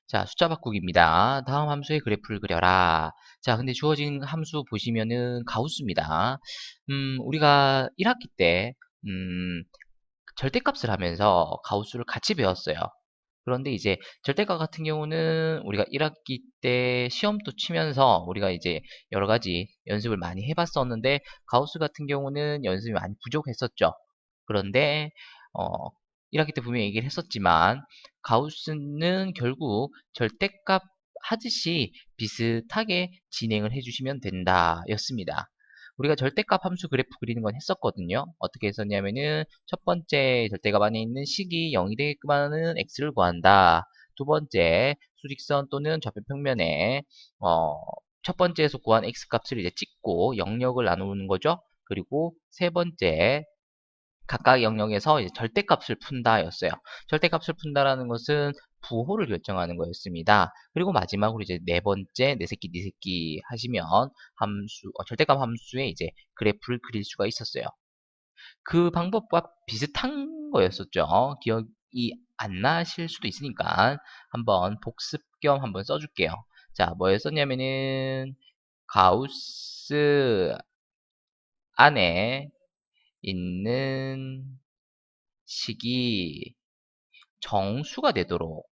자, 숫자 바꾸기입니다. 다음 함수의 그래프를 그려라. 자, 근데 주어진 함수 보시면은 가우스입니다. 우리가 1학기 때, 절대값을 하면서 가우스를 같이 배웠어요. 그런데 이제 절대값 같은 경우는 우리가 1학기 때 시험도 치면서 우리가 이제 여러 가지 연습을 많이 해봤었는데 가우스 같은 경우는 연습이 많이 부족했었죠. 그런데 어, 1학기 때 분명히 얘기를 했었지만 가우스는 결국 절대값 하듯이 비슷하게 진행을 해주시면 된다 였습니다. 우리가 절대값 함수 그래프 그리는 건 했었거든요. 어떻게 했었냐면은 첫 번째 절대값 안에 있는 식이 0이 되게끔 하는 x를 구한다. 두 번째 수직선 또는 좌표 평면에 어, 첫 번째에서 구한 x 값을 이제 찍고 영역을 나누는 거죠. 그리고 세 번째 각각 영역에서 이제 절대값을 푼다였어요. 절대값을 푼다라는 것은 부호를 결정하는 거였습니다. 그리고 마지막으로 이제 네 번째 네 새끼 네 새끼 하시면 함수 절대값 함수에 이제 그래프를 그릴 수가 있었어요. 그 방법과 비슷한 거였었죠. 기억이 안 나실 수도 있으니까 한번 복습 겸 한번 써줄게요. 자, 뭐였었냐면은 가우스 안에 있는 식이 정수가 되도록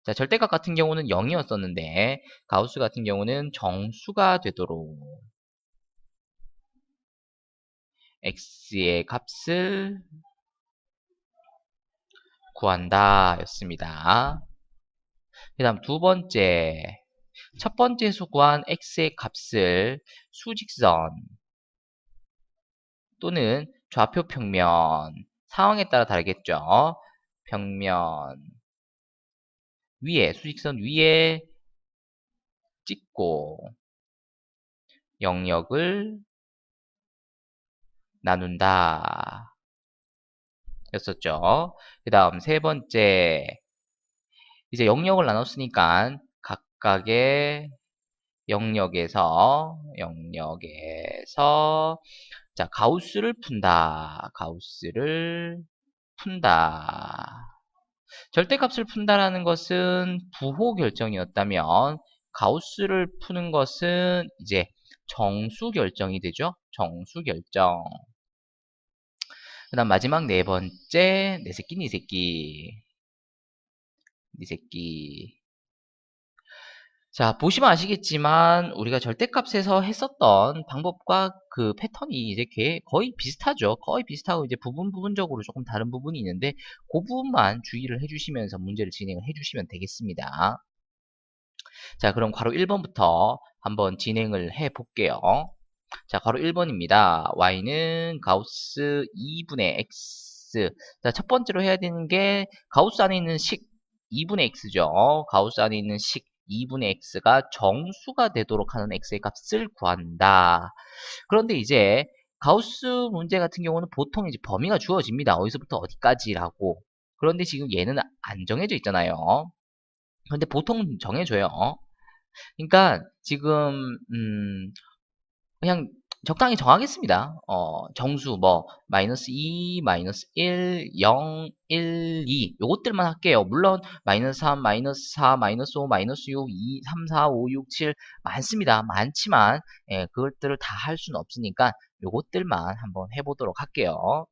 자, 절대값 같은 경우는 0이었었는데 가우스 같은 경우는 정수가 되도록 x의 값을 구한다 였습니다. 그 다음 두 번째 첫 번째에서 구한 x의 값을 수직선 또는 좌표 평면 상황에 따라 다르겠죠. 평면 위에 수직선 위에 찍고 영역을 나눈다 였었죠. 그 다음 세 번째 이제 영역을 나눴으니까 각각의 영역에서 자 가우스를 푼다. 가우스를 푼다. 절대값을 푼다라는 것은 부호 결정이었다면 가우스를 푸는 것은 이제 정수 결정이 되죠. 정수 결정. 그 다음 마지막 네 번째 네 새끼 네 새끼 네 새끼 자 보시면 아시겠지만 우리가 절대값에서 했었던 방법과 그 패턴이 이제 거의 비슷하죠. 거의 비슷하고 이제 부분적으로 조금 다른 부분이 있는데 그 부분만 주의를 해주시면서 문제를 진행을 해주시면 되겠습니다. 자 그럼 괄호 1번부터 한번 진행을 해 볼게요. 자, 바로 1번입니다. y는 가우스 2분의 x. 자, 첫 번째로 해야 되는 게 가우스 안에 있는 식 2분의 x죠. 가우스 안에 있는 식 2분의 x가 정수가 되도록 하는 x의 값을 구한다. 그런데 이제 가우스 문제 같은 경우는 보통 이제 범위가 주어집니다. 어디서부터 어디까지라고. 그런데 지금 얘는 안 정해져 있잖아요. 그런데 보통 정해줘요. 그러니까 지금 그냥 적당히 정하겠습니다. 정수 뭐 마이너스 2, 마이너스 1, 0, 1, 2 요것들만 할게요. 물론 마이너스 3, 마이너스 4, 마이너스 5, 마이너스 6, 2, 3, 4, 5, 6, 7 많습니다. 많지만 그것들을 다 할 수는 없으니까 요것들만 한번 해보도록 할게요.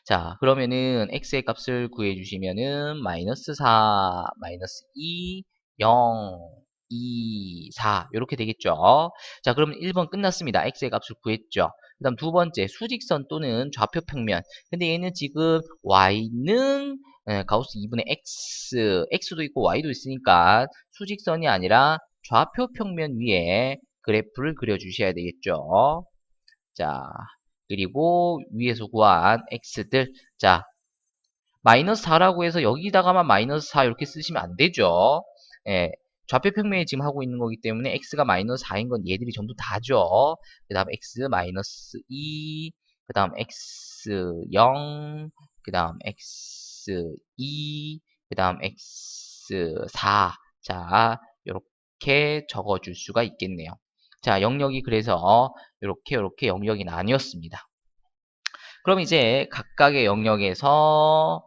자 그러면은 x의 값을 구해주시면은 마이너스 4, 마이너스 2, 0, 2, 4 이렇게 되겠죠. 자 그러면 1번 끝났습니다. x의 값을 구했죠. 그 다음 두 번째 수직선 또는 좌표 평면 근데 얘는 지금 y는 가우스 2분의 x도 있고 y도 있으니까 수직선이 아니라 좌표 평면 위에 그래프를 그려주셔야 되겠죠. 자 그리고 위에서 구한 x들 자 마이너스 4라고 해서 여기다가만 마이너스 4 이렇게 쓰시면 안 되죠. 예, 좌표 평면에 지금 하고 있는 거기 때문에 x가 마이너스 4인 건 얘들이 전부 다죠. 그 다음 x 마이너스 2, 그 다음 x 0, 그 다음 x 2, 그 다음 x 4. 자, 이렇게 적어줄 수가 있겠네요. 자, 영역이 그래서 이렇게 영역이 나뉘었습니다. 그럼 이제 각각의 영역에서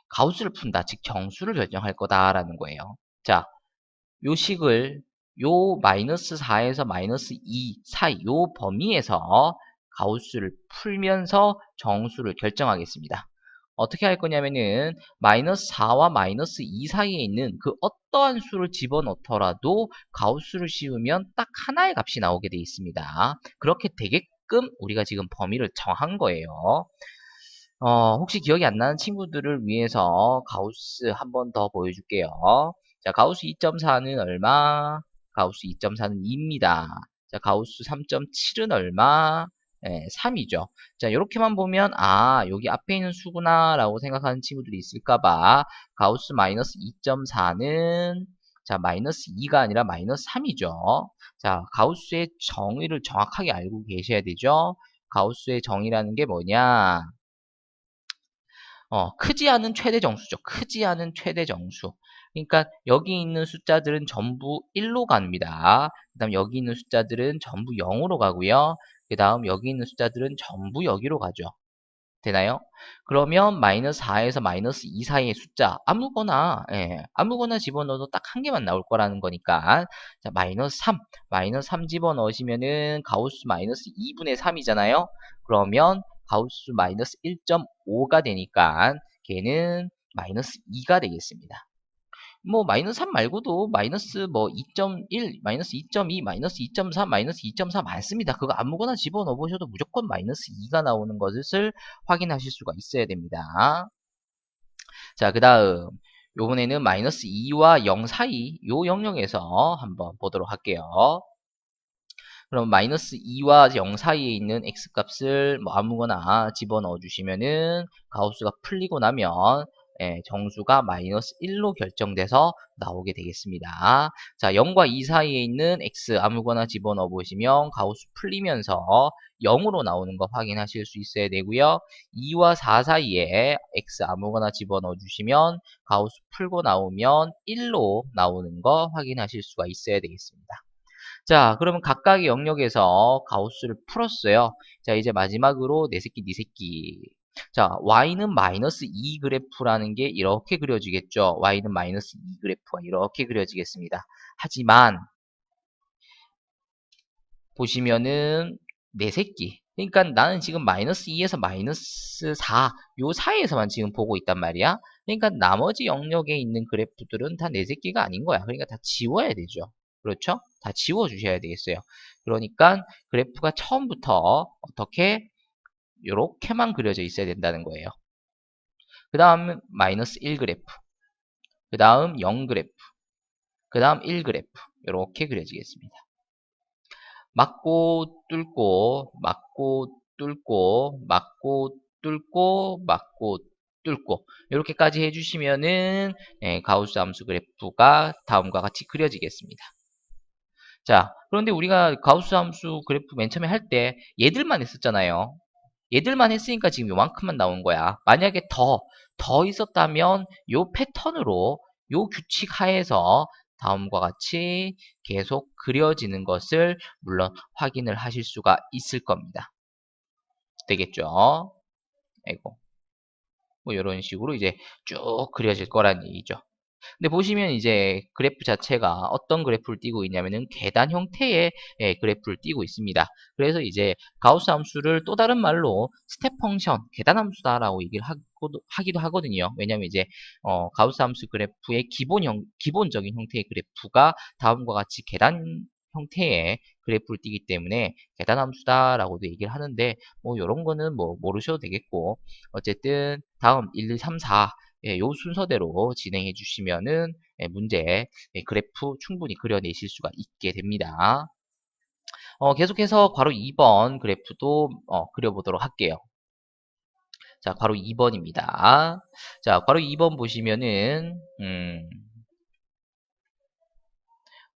가우스를 푼다. 즉 정수를 결정할 거다라는 거예요. 자, 요 식을 요 마이너스 4에서 마이너스 2 사이 요 범위에서 가우스를 풀면서 정수를 결정하겠습니다. 어떻게 할 거냐면은 마이너스 4와 마이너스 2 사이에 있는 그 어떠한 수를 집어넣더라도 가우스를 씌우면 딱 하나의 값이 나오게 되어 있습니다. 그렇게 되게끔 우리가 지금 범위를 정한 거예요. 혹시 기억이 안 나는 친구들을 위해서 가우스 한 번 더 보여줄게요. 자, 가우스 2.4는 얼마? 가우스 2.4는 2입니다. 자, 가우스 3.7은 얼마? 3이죠. 자, 이렇게만 보면 여기 앞에 있는 수구나 라고 생각하는 친구들이 있을까봐 가우스 마이너스 2.4는 자, 마이너스 2가 아니라 마이너스 3이죠. 자, 가우스의 정의를 정확하게 알고 계셔야 되죠. 가우스의 정의라는 게 뭐냐? 크지 않은 최대 정수죠. 크지 않은 최대 정수. 그러니까 여기 있는 숫자들은 전부 1로 갑니다. 그 다음 여기 있는 숫자들은 전부 0으로 가고요. 그 다음 여기 있는 숫자들은 전부 여기로 가죠. 되나요? 그러면 마이너스 4에서 마이너스 2 사이의 숫자 아무거나 집어넣어도 딱 한 개만 나올 거라는 거니까 자, 마이너스 3 집어넣으시면은 가우스 마이너스 2분의 3이잖아요. 그러면 가우스 마이너스 1.5가 되니까 걔는 마이너스 2가 되겠습니다. 뭐 마이너스 3 말고도 마이너스 뭐 2.1, 마이너스 2.2, 마이너스 2.3, 마이너스 2.4 많습니다. 그거 아무거나 집어넣어 보셔도 무조건 마이너스 2가 나오는 것을 확인하실 수가 있어야 됩니다. 자, 그 다음 요번에는 마이너스 2와 0 사이 요 영역에서 한번 보도록 할게요. 그럼 마이너스 2와 0 사이에 있는 x값을 뭐 아무거나 집어넣어 주시면은 가우스가 풀리고 나면 정수가 마이너스 1로 결정돼서 나오게 되겠습니다. 자, 0과 2 사이에 있는 x 아무거나 집어넣어 보시면 가우스 풀리면서 0으로 나오는 거 확인하실 수 있어야 되고요. 2와 4 사이에 x 아무거나 집어넣어 주시면 가우스 풀고 나오면 1로 나오는 거 확인하실 수가 있어야 되겠습니다. 자, 그러면 각각의 영역에서 가우스를 풀었어요. 자, 이제 마지막으로 네 새끼, 네 새끼. 자, y는 마이너스 2 그래프라는 게 이렇게 그려지겠죠. y는 마이너스 2 그래프가 이렇게 그려지겠습니다. 하지만 보시면은 네 새끼. 그러니까 나는 지금 마이너스 2에서 마이너스 4, 요 사이에서만 지금 보고 있단 말이야. 그러니까 나머지 영역에 있는 그래프들은 다 네 새끼가 아닌 거야. 그러니까 다 지워야 되죠. 그렇죠? 다 지워 주셔야 되겠어요. 그러니까 그래프가 처음부터 어떻게 요렇게만 그려져 있어야 된다는 거예요. 그 다음 마이너스 1 그래프, 그 다음 0 그래프, 그 다음 1 그래프 이렇게 그려지겠습니다. 막고 뚫고 막고 뚫고 막고 뚫고 막고 뚫고 이렇게까지 해주시면은 가우스 함수 그래프가 다음과 같이 그려지겠습니다. 자, 그런데 우리가 가우스 함수 그래프 맨 처음에 할 때 얘들만 했었잖아요. 얘들만 했으니까 지금 요만큼만 나온 거야. 만약에 더 있었다면 요 패턴으로 요 규칙 하에서 다음과 같이 계속 그려지는 것을 물론 확인을 하실 수가 있을 겁니다. 되겠죠? 아이고. 뭐 이런 식으로 이제 쭉 그려질 거란 얘기죠. 근데 보시면 이제 그래프 자체가 어떤 그래프를 띄고 있냐면은 계단 형태의 그래프를 띄고 있습니다. 그래서 이제 가우스 함수를 또 다른 말로 스텝 펑션, 계단 함수다라고 얘기를 하기도 하거든요. 왜냐면 이제 가우스 함수 그래프의 기본적인 형태의 그래프가 다음과 같이 계단 형태의 그래프를 띄기 때문에 계단 함수다라고도 얘기를 하는데 뭐 이런 거는 뭐 모르셔도 되겠고 어쨌든 다음 1, 2, 3, 4 요 순서대로 진행해 주시면은 문제 그래프 충분히 그려내실 수가 있게 됩니다. 계속해서 괄호 2번 그래프도 그려보도록 할게요. 자, 괄호 2번입니다. 자, 괄호 2번 보시면은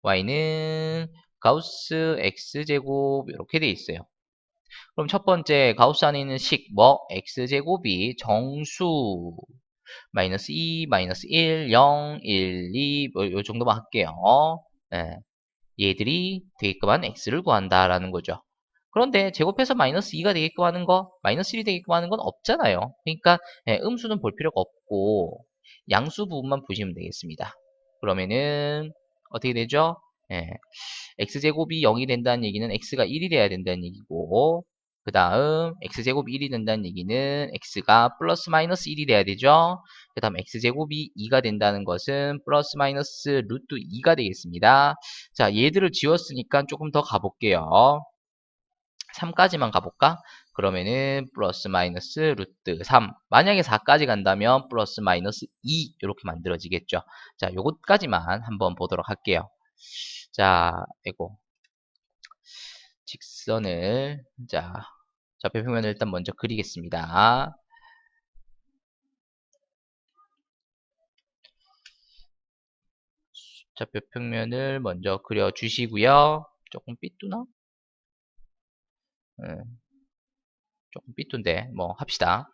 y는 가우스 x제곱 이렇게 돼 있어요. 그럼 첫 번째 가우스 안에 있는 식 x제곱이 정수 마이너스 2, 마이너스 1, 0, 1, 2, 뭐, 요 정도만 할게요. 네. 얘들이 되게끔 한 x를 구한다라는 거죠. 그런데 제곱해서 마이너스 2가 되게끔 하는 거, 마이너스 1이 되게끔 하는 건 없잖아요. 그러니까 음수는 볼 필요가 없고 양수 부분만 보시면 되겠습니다. 그러면은 어떻게 되죠? 예, x제곱이 0이 된다는 얘기는 x가 1이 돼야 된다는 얘기고, 그 다음 x제곱이 1이 된다는 얘기는 x가 플러스 마이너스 1이 돼야 되죠. 그 다음 x제곱이 2가 된다는 것은 플러스 마이너스 루트 2가 되겠습니다. 자, 얘들을 지웠으니까 조금 더 가볼게요. 3까지만 가볼까? 그러면은 플러스 마이너스 루트 3. 만약에 4까지 간다면 플러스 마이너스 2 이렇게 만들어지겠죠. 자, 요것까지만 한번 보도록 할게요. 자, 이거 직선을, 자, 좌표평면을 일단 먼저 그리겠습니다. 좌표평면을 먼저 그려주시고요. 조금 삐뚤나? 조금 삐뚤인데 뭐 합시다.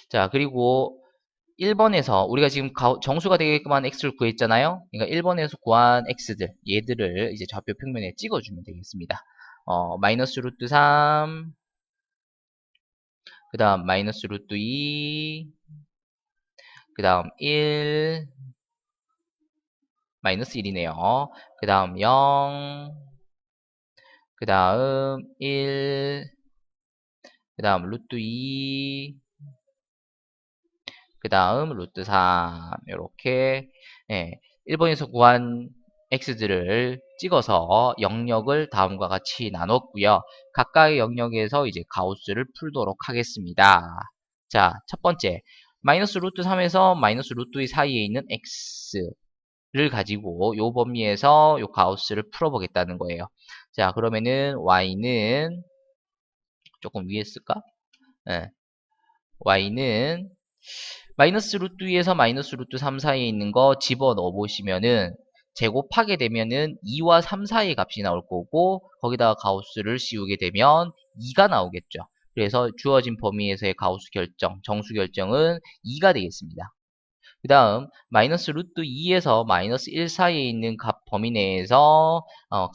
자, 그리고 1번에서 우리가 지금 정수가 되게끔 한 x를 구했잖아요. 그러니까 1번에서 구한 x들, 얘들을 이제 좌표 평면에 찍어주면 되겠습니다. 마이너스 루트 3, 그 다음 마이너스 루트 2, 그 다음 1, 마이너스 1이네요. 그 다음 0, 그 다음 1, 그 다음 루트 2, 그 다음 루트 3 이렇게, 예, 1번에서 구한 x들을 찍어서 영역을 다음과 같이 나눴고요. 각각의 영역에서 이제 가우스를 풀도록 하겠습니다. 자, 첫 번째 마이너스 루트 3에서 마이너스 루트 2 사이에 있는 x를 가지고 요 범위에서 요 가우스를 풀어보겠다는 거예요. 자, 그러면은 y는 조금 위에 쓸까? 예, y는 마이너스 루트 2에서 마이너스 루트 3 사이에 있는 거 집어넣어 보시면은 제곱하게 되면은 2와 3 사이의 값이 나올 거고, 거기다가 가우스를 씌우게 되면 2가 나오겠죠. 그래서 주어진 범위에서의 가우스 결정, 정수 결정은 2가 되겠습니다. 그 다음 마이너스 루트 2에서 마이너스 1 사이에 있는 값 범위 내에서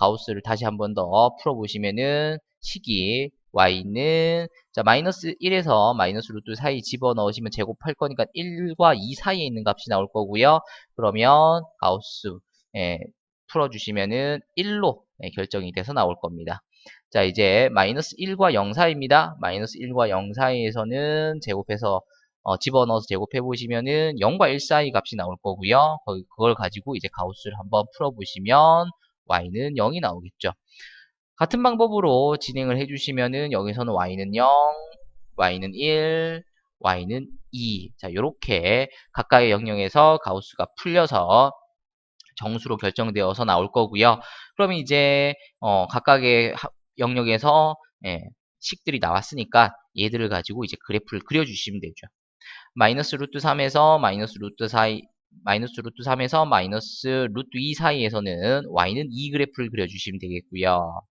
가우스를 다시 한번 더 풀어보시면은 식이 y는, 자, 마이너스 1에서 마이너스 루트 사이 집어넣으시면 제곱할 거니까 1과 2 사이에 있는 값이 나올 거고요. 그러면 가우스, 예, 풀어주시면은 1로 결정이 돼서 나올 겁니다. 자, 이제 마이너스 1과 0 사이입니다. 마이너스 1과 0 사이에서는 제곱해서 집어넣어서 제곱해 보시면은 0과 1 사이 값이 나올 거고요. 그걸 가지고 이제 가우스를 한번 풀어보시면 y는 0이 나오겠죠. 같은 방법으로 진행을 해주시면은 여기서는 y는 0, y는 1, y는 2. 자, 이렇게 각각의 영역에서 가우스가 풀려서 정수로 결정되어서 나올 거고요. 그럼 이제 각각의 영역에서, 예, 식들이 나왔으니까 얘들을 가지고 이제 그래프를 그려주시면 되죠. 마이너스 루트 3에서 마이너스 루트 사이, 마이너스 루트 3에서 마이너스 루트 2 사이에서는 y는 2 그래프를 그려주시면 되겠고요.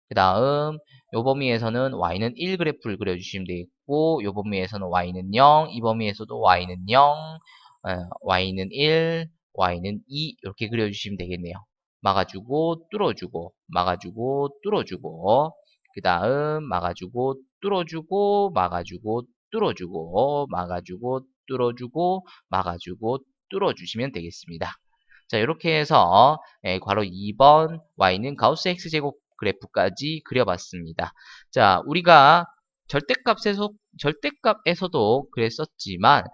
그 다음 요 범위에서는 y는 1 그래프를 그려주시면 되겠고, 요 범위에서는 y는 0, 이 범위에서도 y는 0, y는 1, y는 2 이렇게 그려주시면 되겠네요. 막아주고 뚫어주고 막아주고 뚫어주고, 그 다음 막아주고 뚫어주고 막아주고 뚫어주고 막아주고 뚫어주고 막아주고 뚫어주시면 되겠습니다. 자, 이렇게 해서 괄호 2번 y는 가우스 x제곱 그래프까지 그려봤습니다. 자, 우리가 절대값에서도 그랬었지만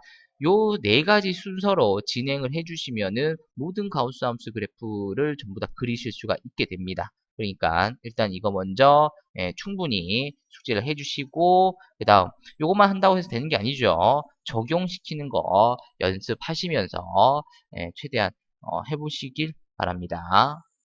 요 네 가지 순서로 진행을 해주시면은 모든 가우스 함수 그래프를 전부 다 그리실 수가 있게 됩니다. 그러니까 일단 이거 먼저 충분히 숙지를 해주시고, 그 다음 요것만 한다고 해서 되는 게 아니죠. 적용시키는 거 연습하시면서 최대한 해보시길 바랍니다.